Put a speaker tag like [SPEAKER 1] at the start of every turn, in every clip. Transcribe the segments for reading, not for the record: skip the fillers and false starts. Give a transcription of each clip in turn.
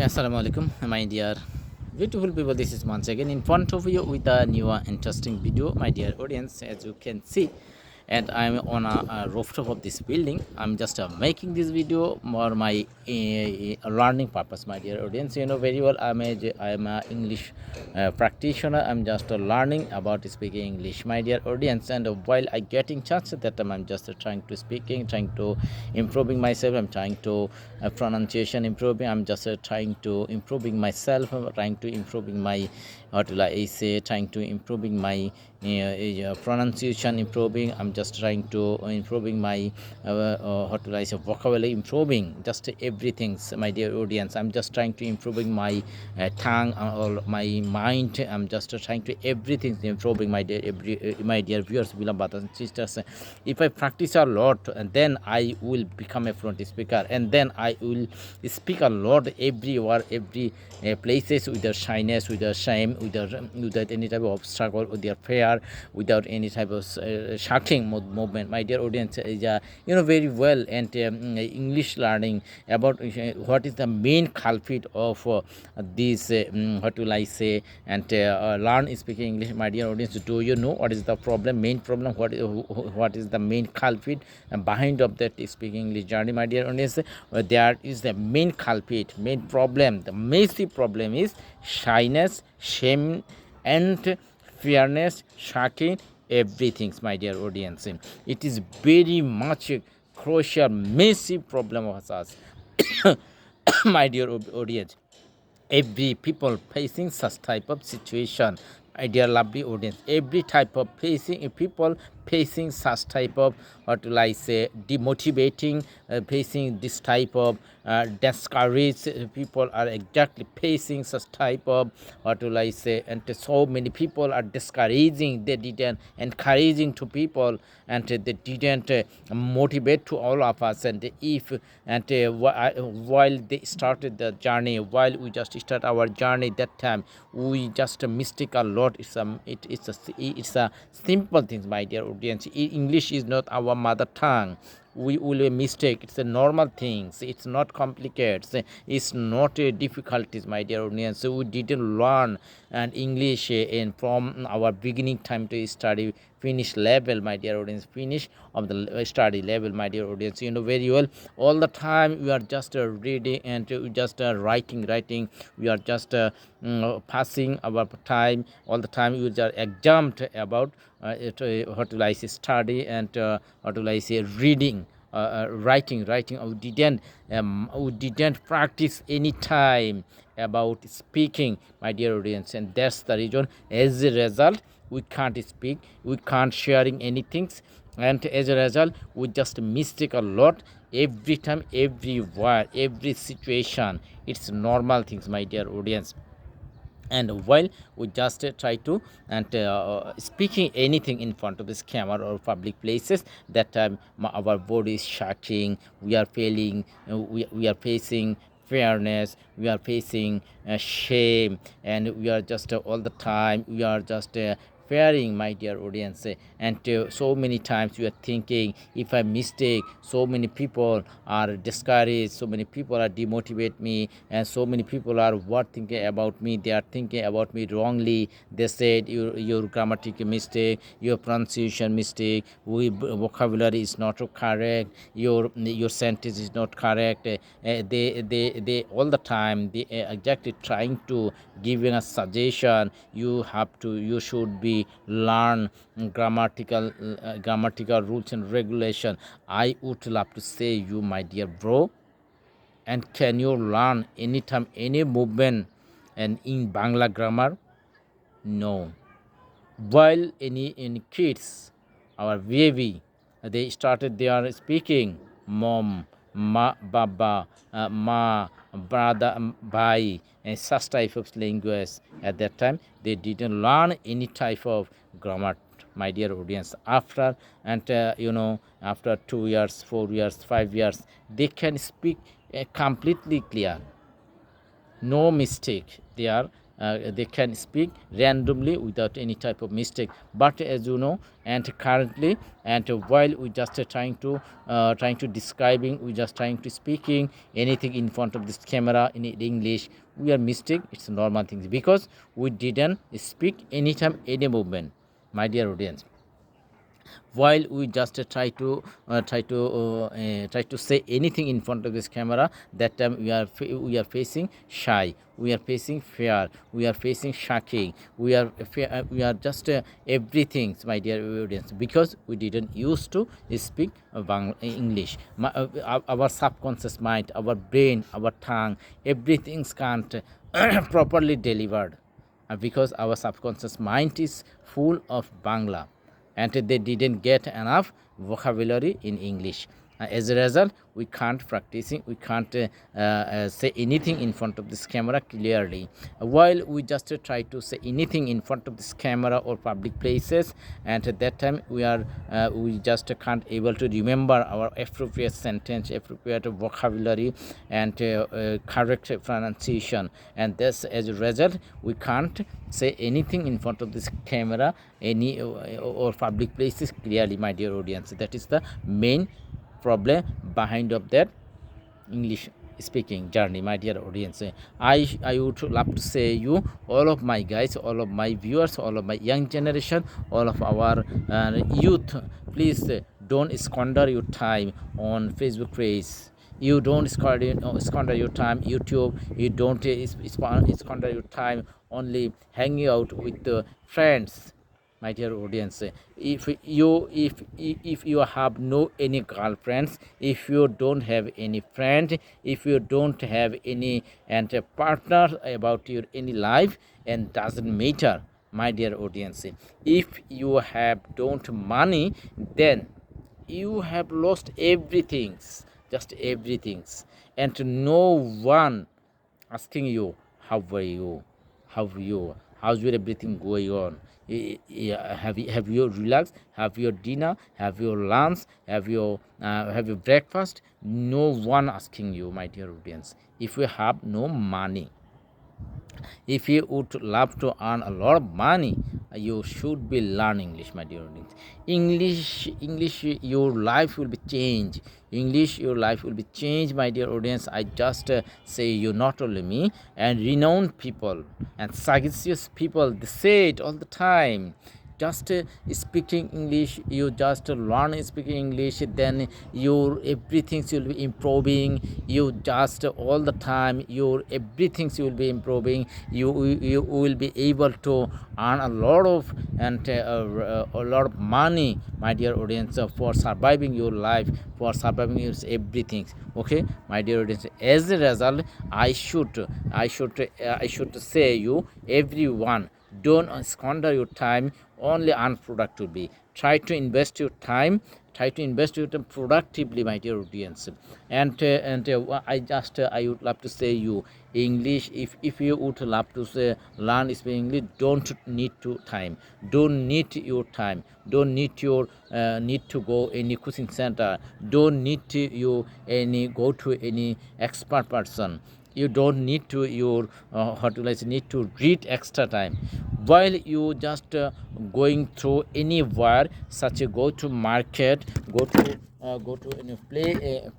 [SPEAKER 1] Okay, assalamu alaikum, my dear beautiful people. This is once again in front of you with a new interesting video, my dear audience. As you can see, and I'm on a rooftop of this building. I'm just making this video for my learning purpose, my dear audience. You know very well, I'm a English practitioner. I'm just learning about speaking English, my dear audience. And while I getting chance at that time, I'm just trying to speaking, trying to improving myself. I'm trying to pronunciation improving. I'm just trying to improving myself. I'm trying to improving my what will I say, trying to improving my pronunciation improving. I'm just trying to improving my what will I say, vocabulary improving, just everything, my dear audience. I'm just trying to improving my tongue or my mind. I'm just trying to everything improving, my dear my dear viewers, beloved brothers and sisters. If I practice a lot, and then I will become a fluent speaker, and then I will speak a lot everywhere, every places, without shyness, without shame, without any type of obstacle, without fear, without any type of shouting movement. My dear audience, you know very well, and English learning about what is the main culprit of this what will I say, and learn speaking English, my dear audience. Do you know what is the problem, main problem, what is the main culprit behind of that speaking English journey, my dear audience? There is the main culprit, main problem, the massive problem is shyness, shame, and fairness, shocking, everything, my dear audience. It is very much a crucial, massive problem of us, my dear audience. Every people facing such type of situation, my dear lovely audience. Every type of facing people facing such type of what will I say, demotivating, facing this type of discouraged people are exactly facing such type of what will I say, and so many people are discouraging, they didn't encouraging to people, and they didn't motivate to all of us. And if and while they started the journey, while we just start our journey, that time we just mistake a lot. It's a simple thing, my dear audience. English is not our mother tongue. We will mistake. It's a normal things. It's not complicated. It's not a difficulties, my dear audience. So we didn't learn and English in from our beginning time to study finish level, my dear audience. Finish of the study level, my dear audience. You know very well, all the time we are just reading and just writing. We are just passing our time all the time. We are exempt about what will I say, study, and what will I say, reading, writing. We didn't practice any time about speaking, my dear audience, and that's the reason. As a result, we can't speak, we can't sharing anything, and as a result, we just mistake a lot every time, everywhere, every situation. It's normal things, my dear audience. And while we just try to and speaking anything in front of this camera or public places, that time our body is shaking, we are feeling we are facing fairness, we are facing shame, and we are just all the time we are just fearing, my dear audience. And so many times you are thinking, if I mistake, so many people are discouraged, so many people are demotivate me, and so many people are what thinking about me, they are thinking about me wrongly. They said your grammatical mistake, your pronunciation mistake, vocabulary is not correct, your sentence is not correct. They all the time they exactly trying to giving a suggestion. You should be learn grammatical rules and regulation. I would love to say you, my dear bro, and can you learn anytime any movement and in Bangla grammar? No. While any kids, our baby, they started they are speaking mom, ma, baba, ma, brother, bhai, and such type of language. At that time they didn't learn any type of grammar, my dear audience. After and after 2 years, 4 years, 5 years, they can speak completely clear, no mistake. They are they can speak randomly without any type of mistake. But as you know, and currently, and while we just trying to describing, we just trying to speaking anything in front of this camera in English, we are mistake. It's a normal thing because we didn't speak anytime any movement, my dear audience. While we just try to say anything in front of this camera, that time we are facing shy, we are facing fear, we are facing shocking, we are just everything, my dear audience, because we didn't used to speak English. Our subconscious mind, our brain, our tongue, everything can't properly delivered, because our subconscious mind is full of Bangla, and they didn't get enough vocabulary in English. As a result, we can't practicing, we can't say anything in front of this camera clearly. While we just try to say anything in front of this camera or public places, and at that time we just can't able to remember our appropriate sentence, appropriate vocabulary, and correct pronunciation, and this, as a result, we can't say anything in front of this camera any or public places clearly, my dear audience. That is the main problem behind of that English speaking journey, my dear audience. I would love to say you, all of my guys, all of my viewers, all of my young generation, all of our youth, please don't squander your time on Facebook page. You don't squander your time YouTube. You don't squander your time only hanging out with friends, my dear audience. If you have no any girlfriends, if you don't have any friend, if you don't have any and a partner about your any life, and doesn't matter, my dear audience. If you have don't money, then you have lost everything, just everything, and no one asking you how are you, how's your everything going on. Have you relaxed, have your dinner, have your lunch, have your breakfast. No one asking you, my dear audience. If you have no money, if you would love to earn a lot of money, you should be learn English, my dear audience. English, your life will be changed. English, your life will be changed, my dear audience. I just say you, not only me, and renowned people and sagacious people, they say it all the time. Just speaking English, you just learn speaking English, then your everything will be improving. You just all the time your everything will be improving. You will be able to earn a lot of and a lot of money, my dear audience, for surviving your life, for surviving your everything. Okay, my dear audience, as a result, I should say you, everyone, don't squander your time only unproductively. Try to invest your time, productively, my dear audience. And I would love to say you English. If you would love to say learn speak English, don't need to time, don't need your time, don't need your need to go any coaching center, don't need to you any go to any expert person. You don't need to your need to read extra time. While you just going through anywhere, such a go to market, go to any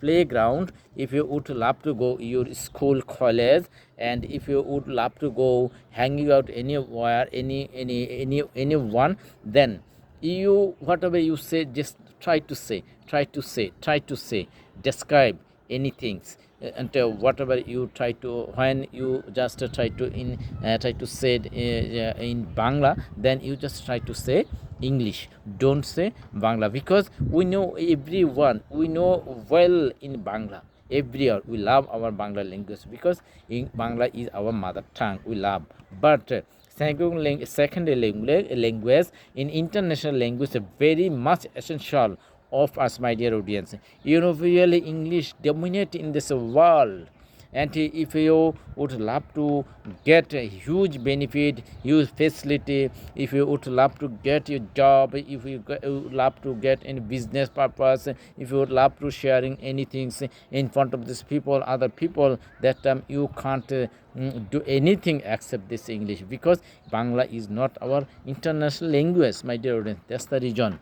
[SPEAKER 1] playground, if you would love to go your school, college, and if you would love to go hanging out anywhere, anyone, then you, whatever you say, just try to say, describe anything. And whatever you try to, when you just try to say it in Bangla, then you just try to say English, don't say Bangla, because we know everyone, we know well in Bangla, everywhere we love our Bangla language, because in Bangla is our mother tongue, we love. But secondary language in international language is very much essential of us, my dear audience. You know, really English dominate in this world. and if you would love to get a huge benefit, huge facility, if you would love to get your job, if you would love to get any business purpose, if you would love to sharing anything in front of these people, other people, that time you can't do anything except this English, because Bangla is not our international language, my dear audience. That's the reason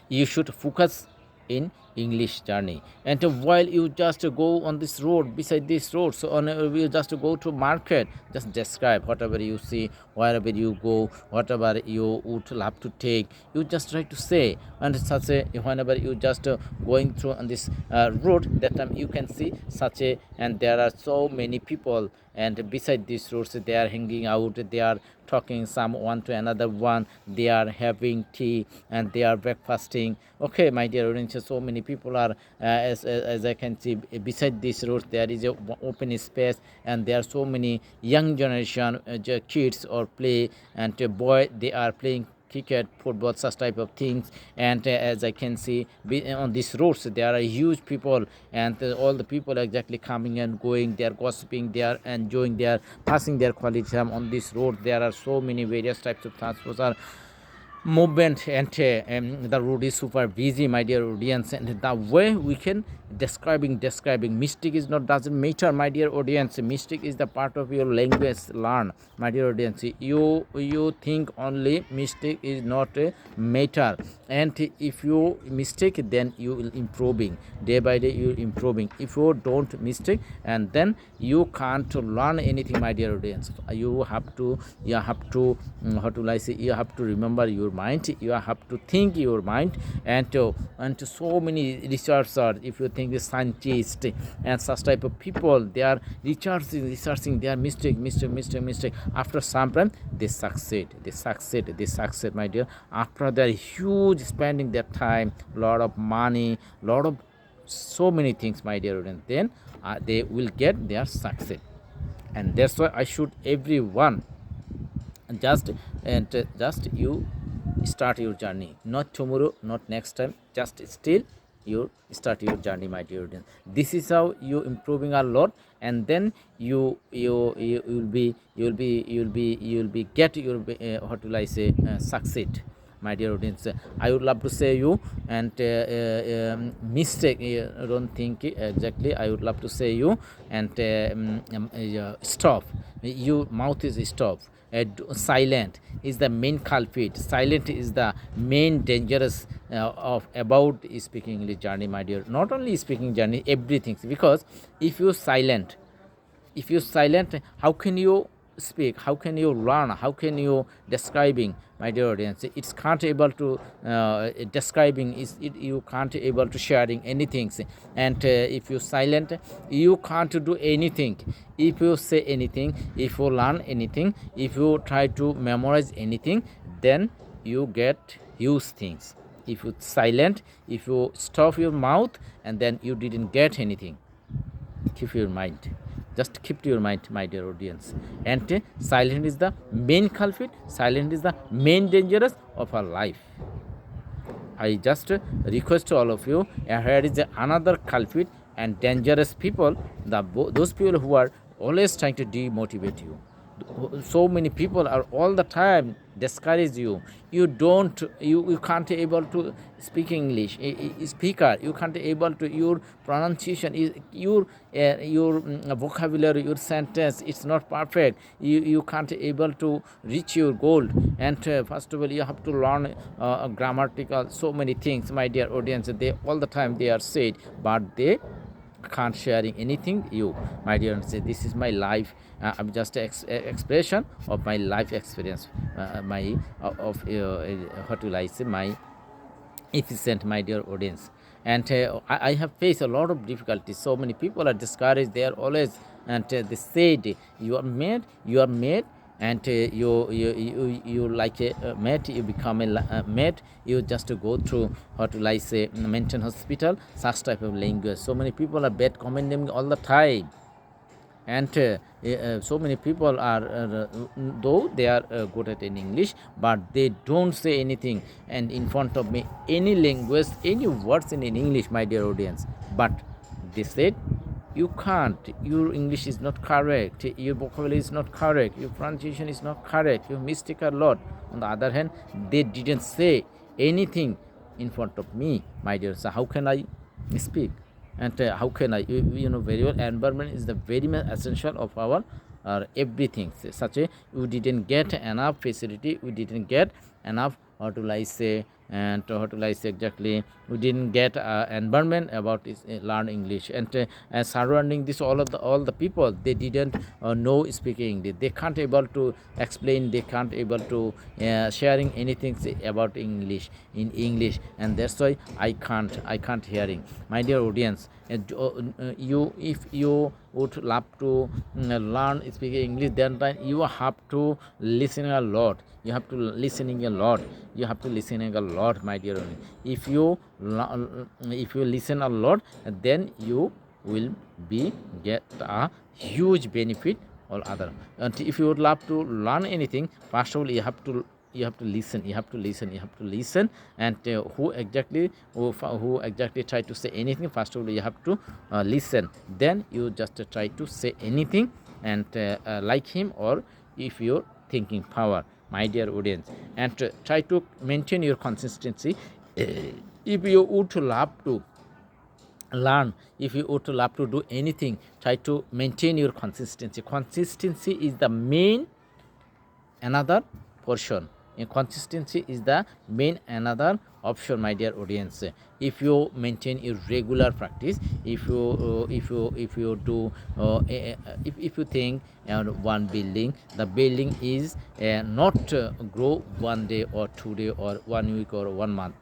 [SPEAKER 1] you should focus in English journey. And while you just go on this road, beside this road, so on you just go to market, just describe whatever you see, wherever you go, whatever you would love to take, you just try to say. And such a, whenever you just going through on this road, that time you can see such a, and there are so many people, and beside these roads they are hanging out, they are talking some one to another one, they are having tea and they are breakfasting. Okay, my dear audience, so many people are as I can see beside this road there is a open space, and there are so many young generation kids or play, and boy they are playing cricket, football, such type of things. And as I can see on these roads there are huge people, and all the people are exactly coming and going, they are gossiping, they are enjoying, they are passing their quality time on this road. There are so many various types of transports are movement, and the road is super busy, my dear audience. And the way we can describing mistake is not doesn't matter, my dear audience. Mistake is the part of your language learn, my dear audience. You think only mistake is not a matter, and if you mistake then you will improving day by day, you improving. If you don't mistake, and then you can't learn anything, my dear audience. You have to how to I say, you have to remember your mind, you have to think your mind. And so many researchers, if you think the scientists and such type of people, they are researching their mistake. After some time they succeed, my dear. After they are huge spending their time, lot of money, lot of so many things, my dear audience, then they will get their success. And that's why I should everyone just you start your journey, not tomorrow, not next time, just still you start your journey, my dear audience. This is how you improving a lot, and then you will be get your what will I say, succeed, my dear audience. I would love to say you, and mistake, don't think exactly, I would love to say you, and stop, your mouth is stop. Silent is the main culprit, silent is the main dangerous of about speaking English journey, my dear. Not only speaking journey, everything, because if you silent, how can you speak, how can you learn, how can you describing, my dear audience? It's can't able to describing is it, you can't able to sharing anything. And if you silent, you can't do anything. If you say anything, if you learn anything, if you try to memorize anything, then you get huge things. If you silent, if you stop your mouth, and then you didn't get anything. Keep your mind, just keep to your mind, my dear audience. And silent is the main culprit, silent is the main dangerous of our life. I just request to all of you, here is another culprit and dangerous people, those people who are always trying to demotivate you. So many people are all the time discourage you. You can't able to speak English, speaker, you can't able to, your pronunciation is your vocabulary, your sentence, it's not perfect. You can't able to reach your goal. And first of all you have to learn grammatical, so many things, my dear audience. They all the time they are said, but they can't sharing anything. You, my dear, say this is my life. I'm just expression of my life experience, my of what will I say, my efficient, my dear audience. And I have faced a lot of difficulties. So many people are discouraged, they are always, and they said you are made, and you like a mate, you become a mate, you just go through what will I say, mental hospital, such type of language. So many people are bad commenting all the time. And so many people are though they are good at in English, but they don't say anything and in front of me any language, any words in English, my dear audience. But they said you can't. Your English is not correct, your vocabulary is not correct, your pronunciation is not correct, you mistake a lot. On the other hand, they didn't say anything in front of me, my dear. So how can I speak? And how can I, you know very well, environment is the very much essential of our everything. Such a, we didn't get enough facility, we didn't get enough, how to like say, and how to like say exactly, we didn't get environment about this, learn English. And surrounding this, all the people, they didn't know speaking English, they can't able to explain, they can't able to sharing anything about English in English. And that's why I can't hearing, my dear audience. You, if you would love to learn speaking English, then you have to listen a lot, you have to listening a lot, you have to listening a lot, my dear. If you listen a lot, then you will be get a huge benefit or other. And if you would love to learn anything, first of all you have to listen, you have to listen. And who exactly try to say anything, first of all you have to listen, then you just try to say anything, and like him, or if you're thinking power, my dear audience. And try to maintain your consistency. If you would love to learn, if you would love to do anything, try to maintain your consistency. Consistency is the main another portion. Consistency is the main another option, my dear audience. If you maintain a regular practice, if you do if you think one building, the building is not grow 1 day or 2 day or 1 week or 1 month.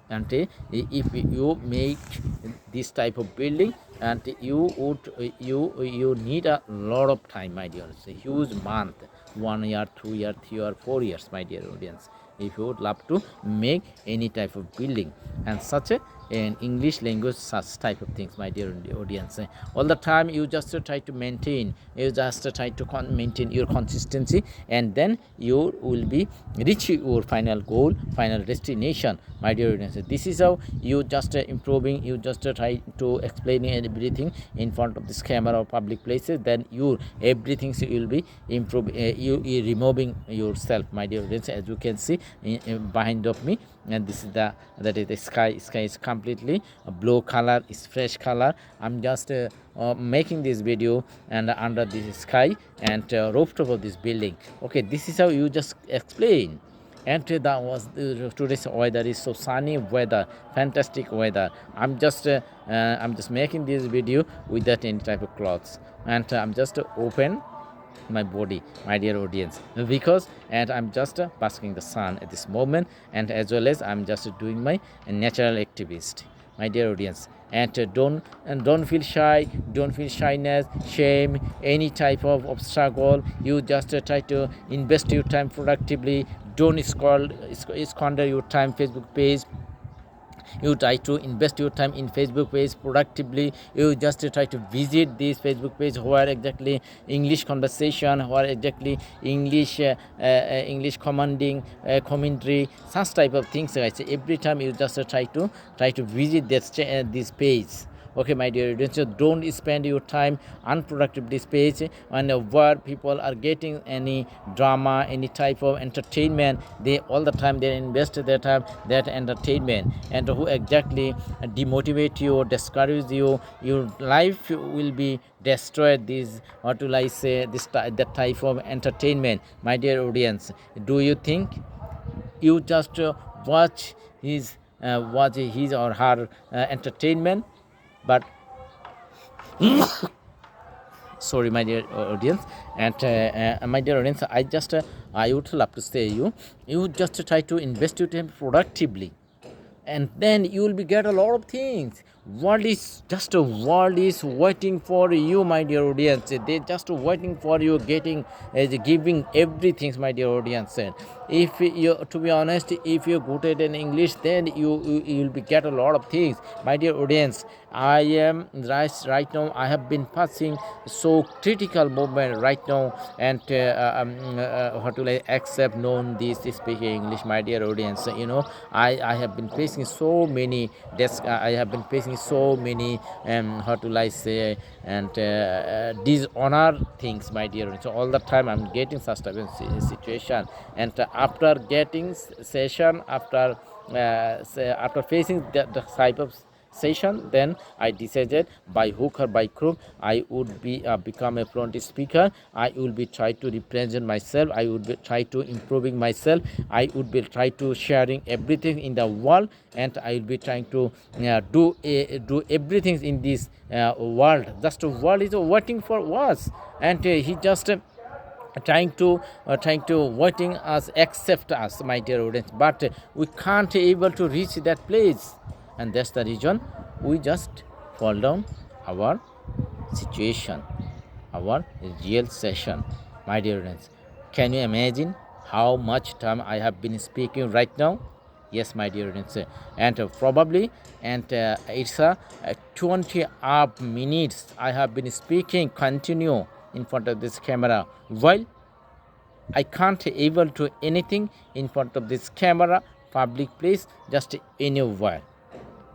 [SPEAKER 1] And if you make this type of building, and you need a lot of time, my dear. It's a huge month, 1 year, 2 year, 3 or 4 years, my dear audience, if you would love to make any type of building. And such a in English language, such type of things, my dear audience. All the time you just try to maintain, you just try to maintain your consistency, and then you will be reach your final goal, final destination, my dear audience. This is how you just improving, you just try to explaining everything in front of this camera or public places, then you everything will be improving, you removing yourself, my dear audience. As you can see behind of me, and this is that is the sky is completely blue color, is fresh color. I'm just making this video and under this sky and rooftop of this building. Okay, this is how you just explain. And that was today's weather is so sunny weather, fantastic weather. I'm just making this video without any type of clothes, and I'm just open my body, my dear audience, because and I'm just basking the sun at this moment, and as well as I'm just doing my natural activist, my dear audience. And don't feel shy, don't feel shyness, shame, any type of obstacle. You just try to invest your time productively. Don't squander your time Facebook page. You try to invest your time in Facebook page productively. You just try to visit this Facebook page where exactly English conversation, where exactly English commanding commentary, such type of things, guys. Every time you just try to visit this page. Okay, my dear audience, so don't spend your time unproductive this page, and where people are getting any drama, any type of entertainment. They all the time they invest their time that entertainment, and who exactly demotivate you or discourage you. Your life will be destroyed. This, or to like say, that type of entertainment, my dear audience. Do you think you just watch his or her entertainment? But sorry, my dear audience, and my dear audience, I would love to say you just try to invest your time productively, and then you will be get a lot of things. World is waiting for you, my dear audience. They just waiting for you, getting giving everything, my dear audience. And if you, to be honest, if you're good at in English, then you will be get a lot of things, my dear audience. I am right now. I have been passing so critical moment right now, and what will I accept known this speaking English, my dear audience. I have been facing so many I have been facing so many how will I say, and dishonor things, my dear audience. So all the time I'm getting such type of situation, and after getting session, after facing the type of session, then I decided by hook or by crook I would be become a fluent speaker. I will be try to represent myself. I would be try to improving myself. I would be try to sharing everything in the world, and I will be trying to do everything in this world. Just the world is waiting for us, and he just trying to waiting us accept us, my dear audience, but we can't able to reach that place, and that's the reason we just fall down our situation, our real session, my dear audience. Can you imagine how much time I have been speaking right now? Yes, my dear audience, and probably, and it's 20 up minutes I have been speaking continue in front of this camera, while I can't able to anything in front of this camera, public place, just anywhere.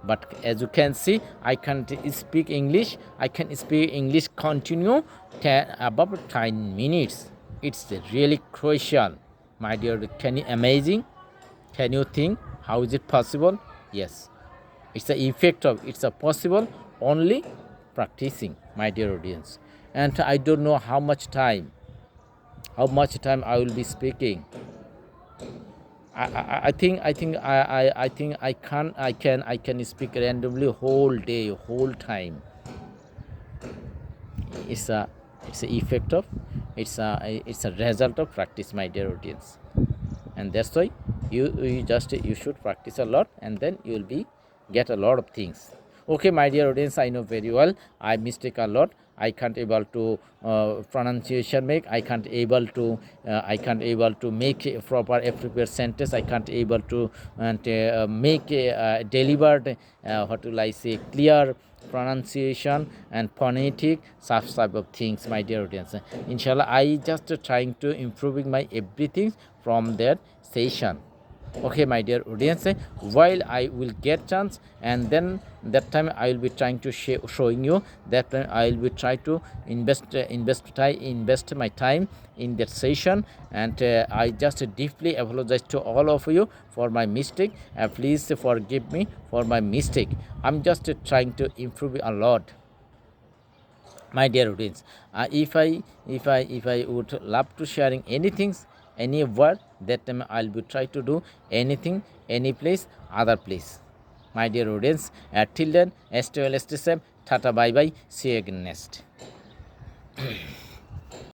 [SPEAKER 1] But as you can see, I can speak English. I can speak English continue above 10 minutes. It's really crucial, my dear. Can you amazing? Can you think how is it possible? Yes, it's the effect of it's a possible only practicing, my dear audience. And I don't know how much time I will be speaking. I think I can speak randomly whole day, whole time. It's a effect of it's a result of practice, my dear audience, and that's why you should practice a lot, and then you will be get a lot of things. Okay, my dear audience, I know very well I mistake a lot. I can't able to pronunciation make. I can't able to make a proper appropriate sentence. I can't able to and make a delivered what will I say, clear pronunciation and phonetic such type of things, my dear audience. Inshallah, I just trying to improving my everything from that session. Okay, my dear audience, while I will get chance, and then that time I will be trying to showing you that time I will be try to invest my time in that session, and I just deeply apologize to all of you for my mistake. Please forgive me for my mistake. I'm just trying to improve a lot, my dear audience. If I would love to sharing anything, any word, that time I'll be try to do anything, any place, other place, my dear audience. Till then, stay well, stay safe. Tata, bye bye, see you again next.